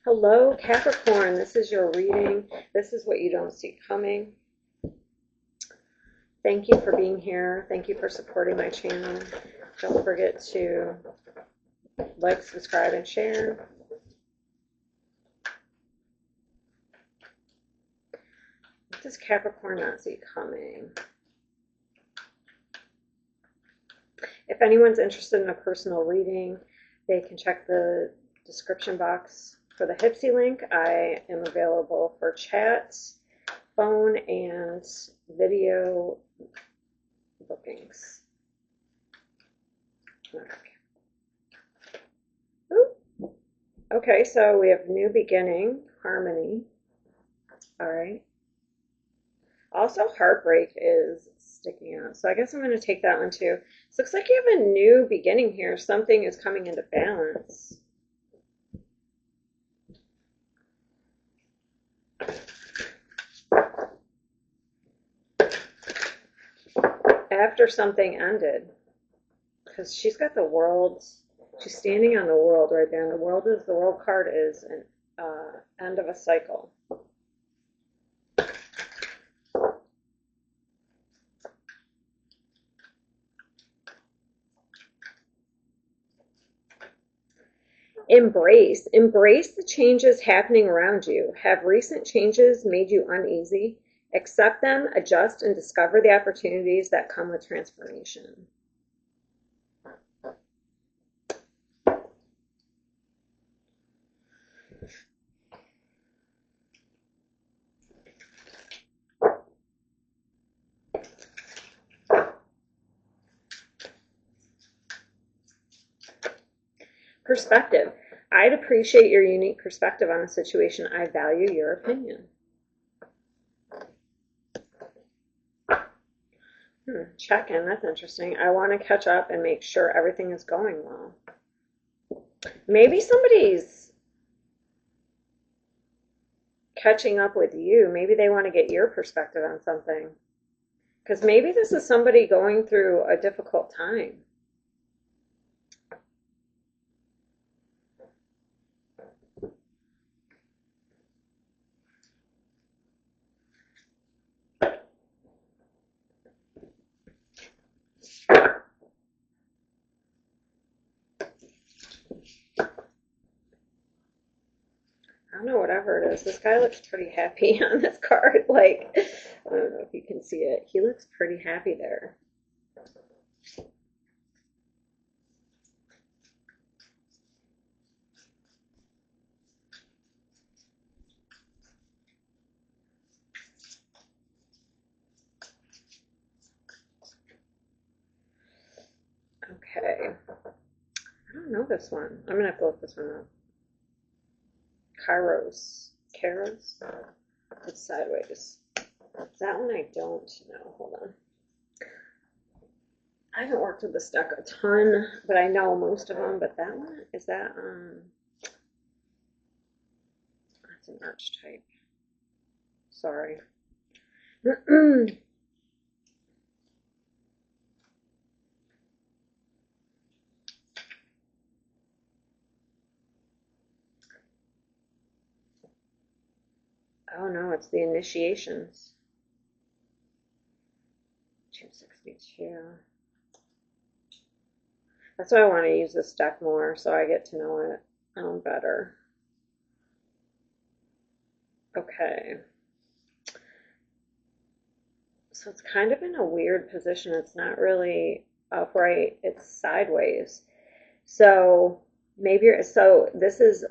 Hello, Capricorn. This is your reading. This is what you don't see coming. Thank you for being here. Thank you for supporting my channel. Don't forget to like, subscribe, and share. What does Capricorn not see coming? If anyone's interested in a personal reading, they can check the description box for the Hipsy link. I am available for chat, phone, and video bookings. Okay, so we have new beginning, harmony. All right. Also, heartbreak is sticking out. So I guess I'm going to take that one too. So it looks like you have a new beginning here. Something is coming into balance. After something ended. Because she's got the world. She's standing on the world right there. And the world card is an end of a cycle. Embrace the changes happening around you. Have recent changes made you uneasy? Accept them, adjust, and discover the opportunities that come with transformation. Perspective. I'd appreciate your unique perspective on a situation. I value your opinion. Check in. That's interesting. I want to catch up and make sure everything is going well. Maybe somebody's catching up with you. Maybe they want to get your perspective on something. Because maybe this is somebody going through a difficult time. I don't know, whatever it is. This guy looks pretty happy on this card. Like, I don't know if you can see it. He looks pretty happy there. Okay. I don't know this one. I'm going to have to look this one up. Kairos. Kairos? It's sideways. That one I don't know. Hold on. I haven't worked with this deck a ton, but I know most of them. But that one, is that, that's an archetype. Sorry. Oh no, it's the initiations. 262. That's why I want to use this deck more, so I get to know it better. Okay. So it's kind of in a weird position. It's not really upright. It's sideways. So maybe so this is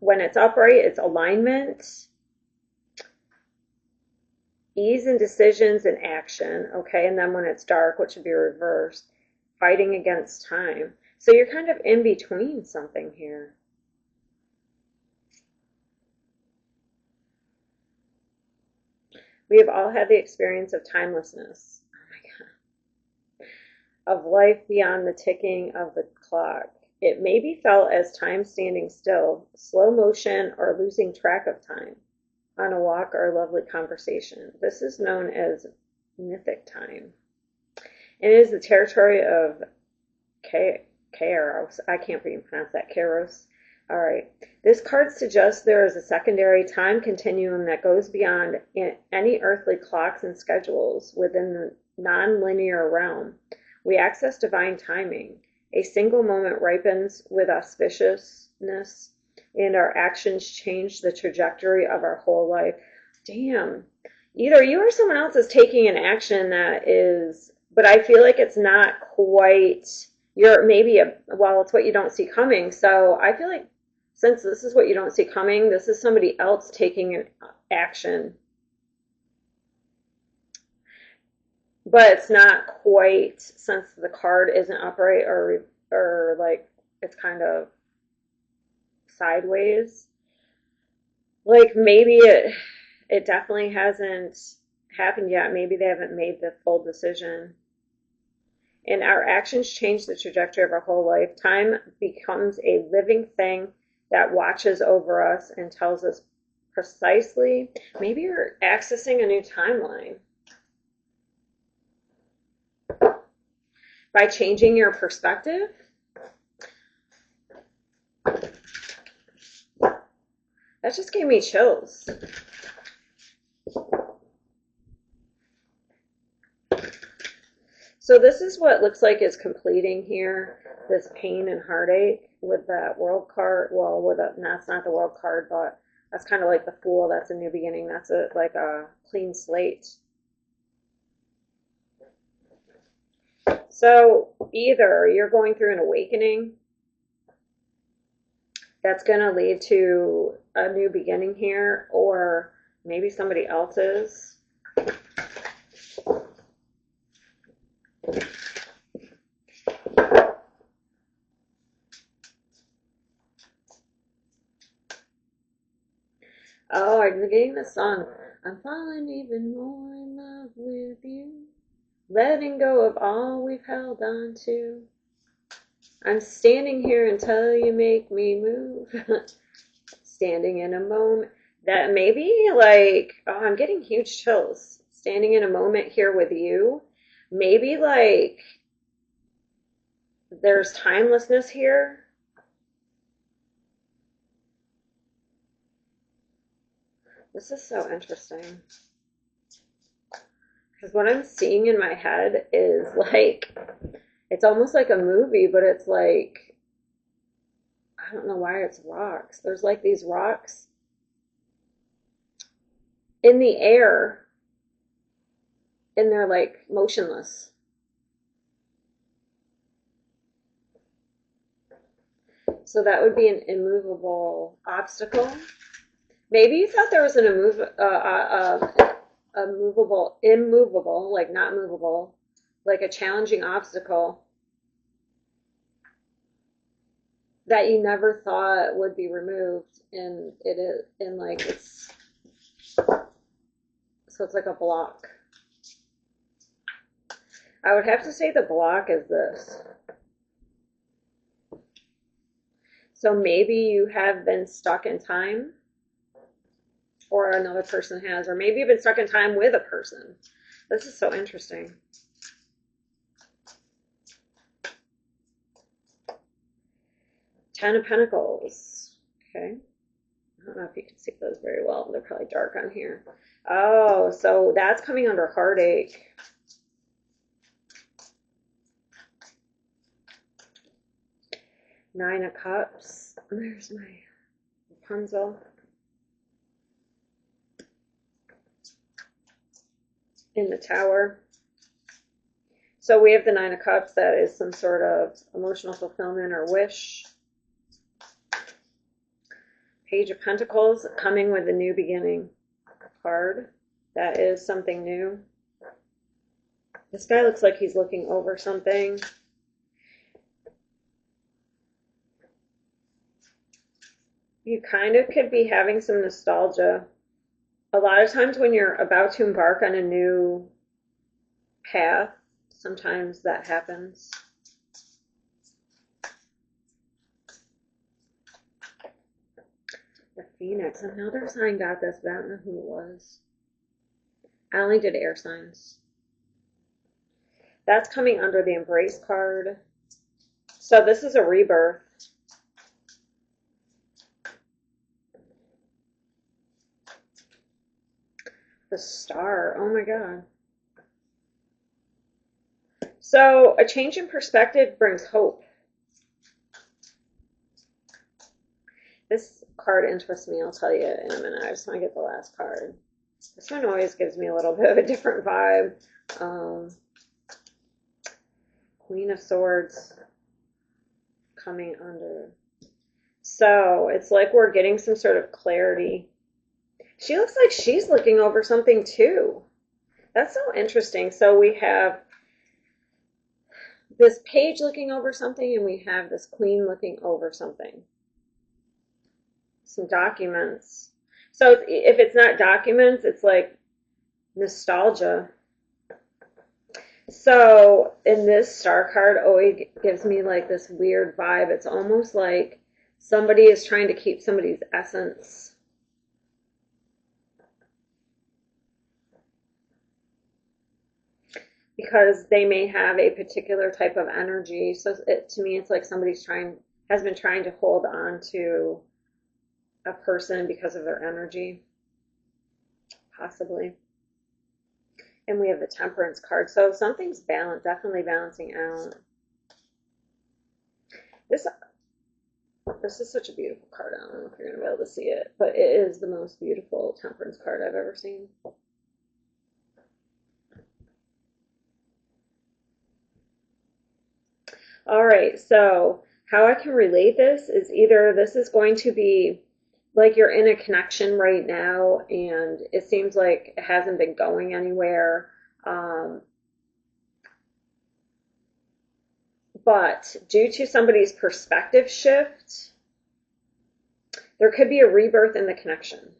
when it's upright, it's alignment, ease in decisions and action. Okay. And then when it's dark, which would be reversed, fighting against time. So you're kind of in between something here. We have all had the experience of timelessness. Oh my God. Of life beyond the ticking of the clock. It may be felt as time standing still, slow motion, or losing track of time on a walk or a lovely conversation. This is known as mythic time. And it is the territory of Kairos. I can't even pronounce that. Kairos. All right. This card suggests there is a secondary time continuum that goes beyond any earthly clocks and schedules within the non-linear realm. We access divine timing. A single moment ripens with auspiciousness, and our actions change the trajectory of our whole life. Damn. Either you or someone else is taking an action that is, but I feel like it's not quite, well, it's what you don't see coming. So I feel like since this is what you don't see coming, this is somebody else taking an action. But it's not quite, since the card isn't upright or like it's kind of sideways. Like maybe it definitely hasn't happened yet. Maybe they haven't made the full decision. And our actions change the trajectory of our whole life. Time becomes a living thing that watches over us and tells us precisely. Maybe you're accessing a new timeline. By changing your perspective. That just gave me chills. So this is what looks like is completing here, this pain and heartache with that world card. Well, that's not the world card, but that's kind of like the Fool. That's a new beginning. That's like a clean slate. So either you're going through an awakening that's going to lead to a new beginning here, or maybe somebody else's. Oh, I'm getting this song. I'm falling even more in love with you. Letting go of all we've held on to. I'm standing here until you make me move. Standing in a moment. That maybe like, oh, I'm getting huge chills. Standing in a moment here with you. Maybe like there's timelessness here. This is so interesting. Because what I'm seeing in my head is like, it's almost like a movie, but it's like, I don't know why it's rocks. There's like these rocks in the air, and they're like motionless. So that would be an immovable obstacle. Maybe you thought there was an immovable, like not movable, like a challenging obstacle that you never thought would be removed, and it is, and like it's, so it's like a block. I would have to say the block is this. So maybe you have been stuck in time, or another person has, or maybe you've been stuck in time with a person. This is so interesting. Ten of Pentacles. Okay. I don't know if you can see those very well. They're probably dark on here. Oh, so that's coming under heartache. Nine of Cups. There's my Rapunzel. In the Tower. So we have the Nine of Cups. That is some sort of emotional fulfillment or wish. Page of Pentacles, coming with a new beginning card. That is something new. This guy looks like he's looking over something. You kind of could be having some nostalgia. A lot of times when you're about to embark on a new path, sometimes that happens. The Phoenix. Another sign got this, but I don't know who it was. I only did air signs. That's coming under the Embrace card. So this is a rebirth. The Star. Oh my God. So a change in perspective brings hope. This card interests me, I'll tell you in a minute. I just want to get the last card. This one always gives me a little bit of a different vibe. Queen of Swords coming under. So it's like we're getting some sort of clarity. She looks like she's looking over something too. That's so interesting. So we have this page looking over something, and we have this queen looking over something. Some documents. So if it's not documents, it's like nostalgia. So in this star card always gives me like this weird vibe. It's almost like somebody is trying to keep somebody's essence. Because they may have a particular type of energy. So to me, it's like somebody's has been trying to hold on to a person because of their energy, possibly. And we have the Temperance card. So something's definitely balancing out. This is such a beautiful card. I don't know if you're going to be able to see it, but it is the most beautiful Temperance card I've ever seen. All right, so how I can relate this is either this is going to be like you're in a connection right now and it seems like it hasn't been going anywhere. But due to somebody's perspective shift, there could be a rebirth in the connection.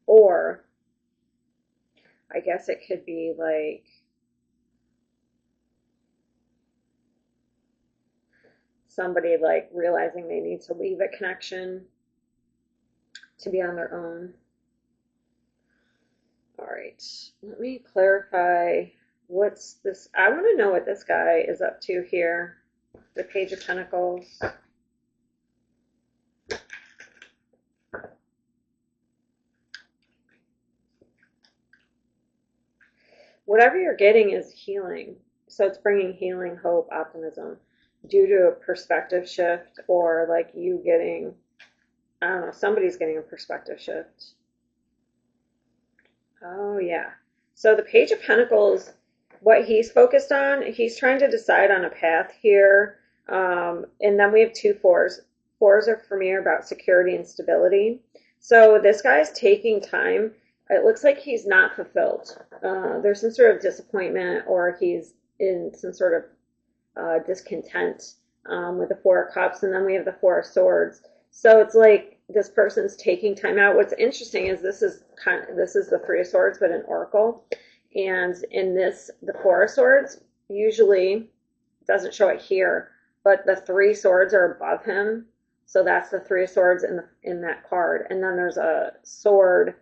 Or I guess it could be like somebody like realizing they need to leave a connection to be on their own. All right, let me clarify what's this. I want to know what this guy is up to here. The Page of Pentacles. Whatever you're getting is healing. So it's bringing healing, hope, optimism due to a perspective shift, or like you getting, I don't know, somebody's getting a perspective shift. Oh, yeah. So the Page of Pentacles, what he's focused on, he's trying to decide on a path here. And then we have two fours. Fours are for me are about security and stability. So this guy's taking time. It looks like he's not fulfilled. There's some sort of disappointment, or he's in some sort of discontent with the Four of Cups. And then we have the Four of Swords. So it's like this person's taking time out. What's interesting is this is the Three of Swords, but an oracle. And in this, the Four of Swords usually doesn't show it here, but the Three Swords are above him. So that's the Three of Swords in that card. And then there's a sword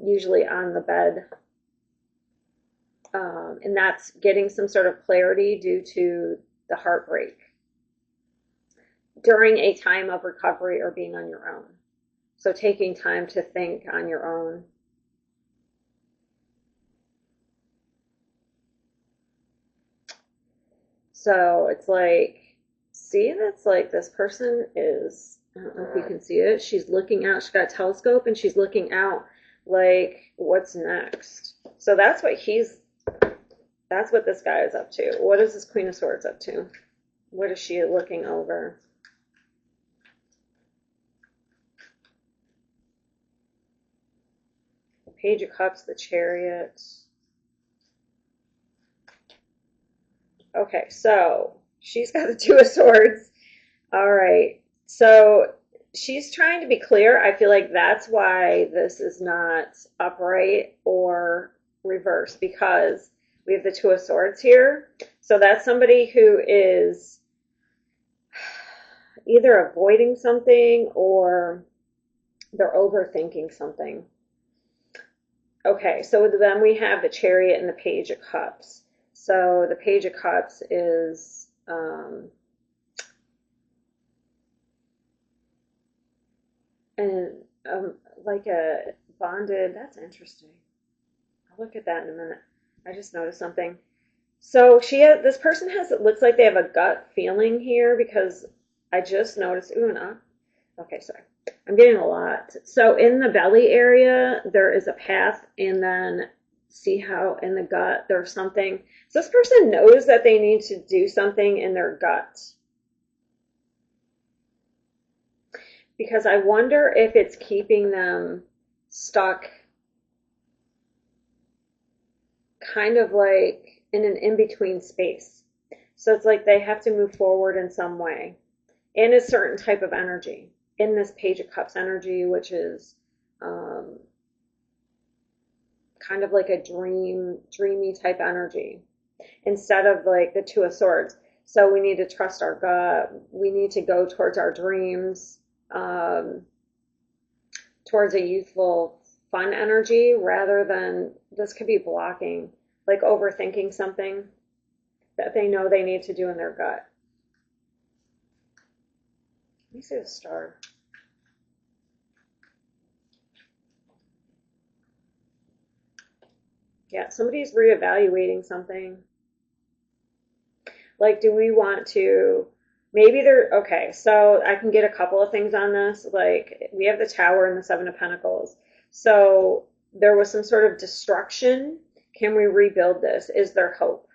usually on the bed. And that's getting some sort of clarity due to the heartbreak during a time of recovery or being on your own. So taking time to think on your own. So it's like, see, that's like this person is, I don't know if you can see it, she's looking out, she's got a telescope and she's looking out like, what's next? So that's what this guy is up to. What is this Queen of Swords up to? What is she looking over? Page of Cups, the Chariot. Okay, so she's got the Two of Swords. All right, so she's trying to be clear. I feel like that's why this is not upright or reversed, because we have the Two of Swords here. So that's somebody who is either avoiding something or they're overthinking something. Okay, so then we have the Chariot and the Page of Cups. So the Page of Cups is and like a bonded. That's interesting. I'll look at that in a minute. I just noticed something. So this person has, it looks like they have a gut feeling here because I just noticed, ooh, no. Okay, sorry. I'm getting a lot. So in the belly area, there is a path, and then see how in the gut there's something. So this person knows that they need to do something in their gut. Because I wonder if it's keeping them stuck kind of like in an in-between space. So it's like they have to move forward in some way in a certain type of energy, in this Page of Cups energy, which is kind of like a dreamy type energy, instead of like the Two of Swords. So we need to trust our gut. We need to go towards our dreams, towards a youthful, fun energy, rather than, this could be blocking, like overthinking something that they know they need to do in their gut. Let me see the star. Yeah, somebody's reevaluating something. Like, do we want to, maybe they're, okay, so I can get a couple of things on this. Like, we have the Tower and the Seven of Pentacles. So there was some sort of destruction. Can we rebuild this? Is there hope?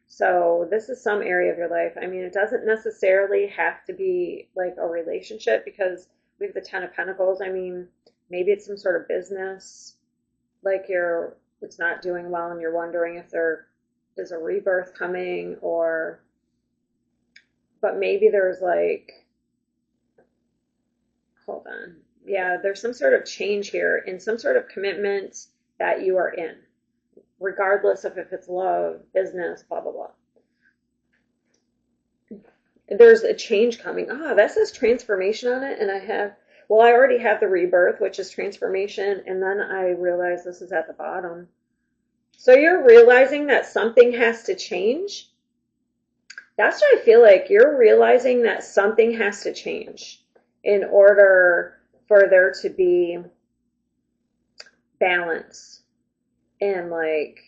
So this is some area of your life. I mean, it doesn't necessarily have to be like a relationship, because we have the Ten of Pentacles. I mean, maybe it's some sort of business, like it's not doing well and you're wondering if there is a rebirth coming, but maybe there's like, hold on. Yeah, there's some sort of change here in some sort of commitment that you are in, regardless of if it's love, business, blah, blah, blah. There's a change coming. That says transformation on it. And I already have the rebirth, which is transformation. And then I realize this is at the bottom. So you're realizing that something has to change. That's what I feel like. You're realizing that something has to change in order for there to be balance and like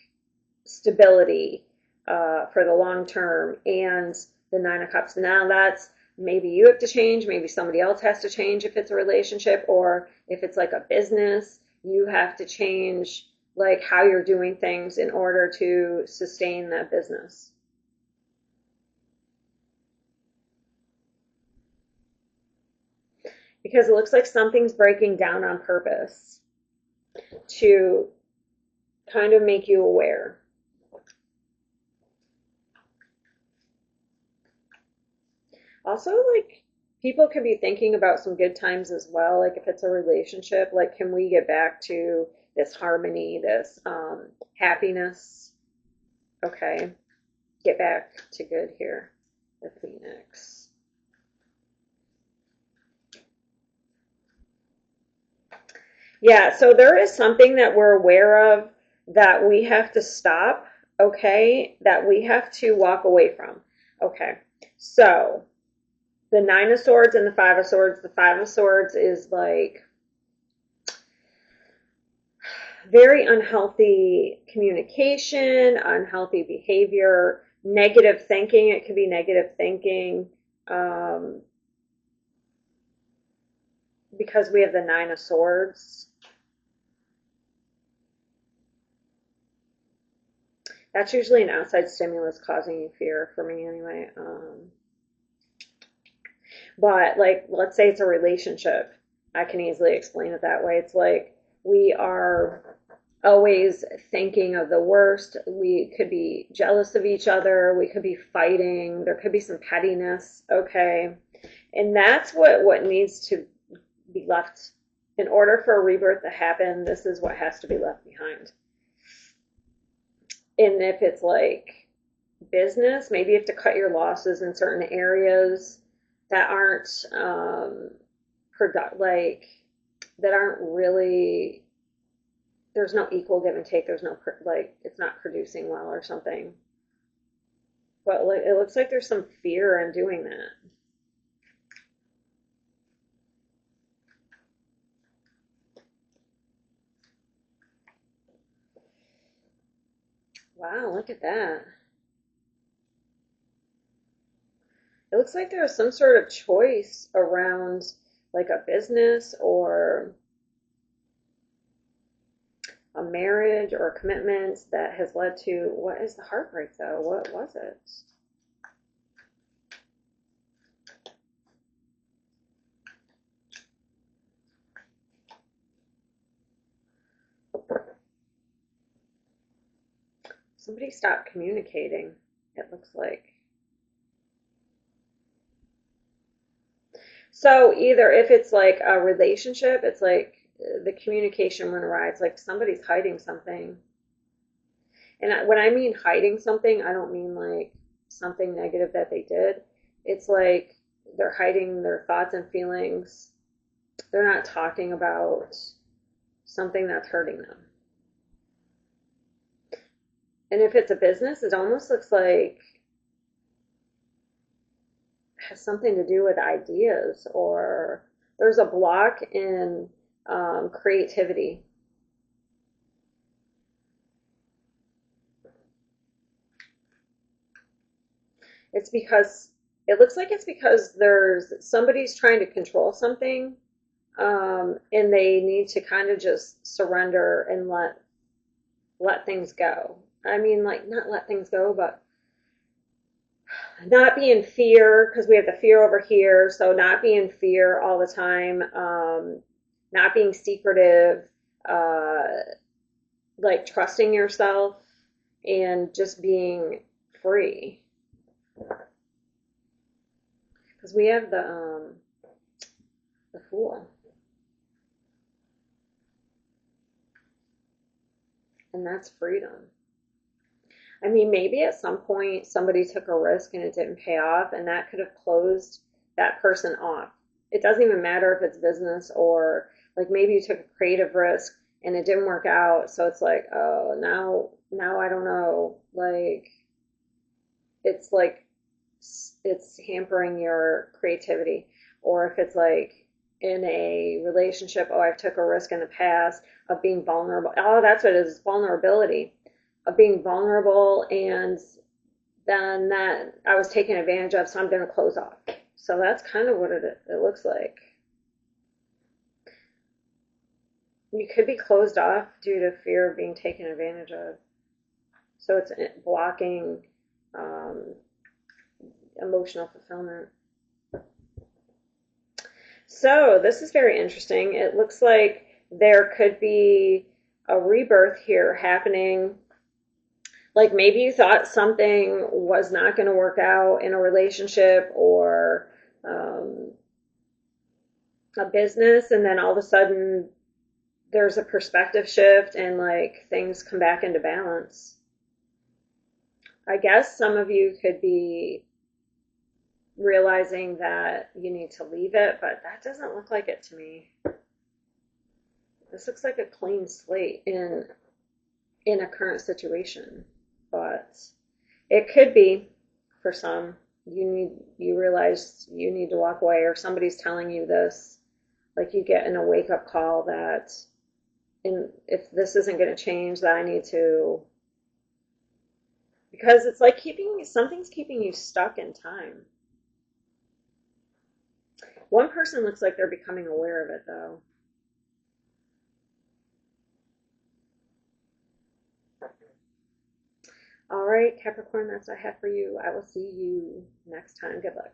stability for the long term. And the Nine of Cups. Now that's, maybe you have to change, maybe somebody else has to change if it's a relationship, or if it's like a business, you have to change like how you're doing things in order to sustain that business. Because it looks like something's breaking down on purpose to kind of make you aware. Also, like, people could be thinking about some good times as well. Like, if it's a relationship, like, can we get back to this harmony, this happiness? Okay, get back to good here. The Phoenix. Yeah, so there is something that we're aware of that we have to stop, okay, that we have to walk away from. Okay, so the Nine of Swords and the Five of Swords. The Five of Swords is like very unhealthy communication, unhealthy behavior, negative thinking. It could be negative thinking because we have the Nine of Swords. That's usually an outside stimulus causing you fear, for me anyway. But like, let's say it's a relationship. I can easily explain it that way. It's like we are always thinking of the worst. We could be jealous of each other. We could be fighting. There could be some pettiness, okay? And that's what needs to be left. In order for a rebirth to happen, this is what has to be left behind. And if it's like business, maybe you have to cut your losses in certain areas that aren't that aren't really there's no equal give and take. There's no, like, it's not producing well or something. But it looks like there's some fear in doing that. Wow, look at that. It looks like there's some sort of choice around like a business or a marriage or a commitment that has led to, what is the heartbreak though? What was it? Somebody stopped communicating, it looks like. So either if it's like a relationship, it's like the communication went awry. It's like somebody's hiding something. And when I mean hiding something, I don't mean like something negative that they did. It's like they're hiding their thoughts and feelings. They're not talking about something that's hurting them. And if it's a business, it almost looks like it has something to do with ideas, or there's a block in creativity. It's because it looks like it's because there's somebody's trying to control something, and they need to kind of just surrender and let things go. I mean, like, not let things go, but not be in fear, because we have the fear over here. So not be in fear all the time, not being secretive, uh, like trusting yourself and just being free. Because we have the Fool, and that's freedom. I mean, maybe at some point somebody took a risk and it didn't pay off, and that could have closed that person off. It doesn't even matter if it's business, or like maybe you took a creative risk and it didn't work out. So it's like, oh, now I don't know. It's like it's hampering your creativity. Or if it's like in a relationship, oh, I took a risk in the past of being vulnerable. Oh, that's what it is, vulnerability, of being vulnerable, and then that I was taken advantage of, so I'm going to close off. So that's kind of what it looks like. You could be closed off due to fear of being taken advantage of. So it's blocking um, emotional fulfillment. So this is very interesting. It looks like there could be a rebirth here happening. Like maybe you thought something was not going to work out in a relationship or um, a business, and then all of a sudden there's a perspective shift and like things come back into balance. I guess some of you could be realizing that you need to leave it, but that doesn't look like it to me. This looks like a clean slate in a current situation, but it could be for some. You realize you need to walk away, or somebody's telling you this, like you get in a wake up call that if this isn't going to change, that I need to, because it's like something's keeping you stuck in time. One person looks like they're becoming aware of it though. All right, Capricorn, that's what I have for you. I will see you next time. Good luck.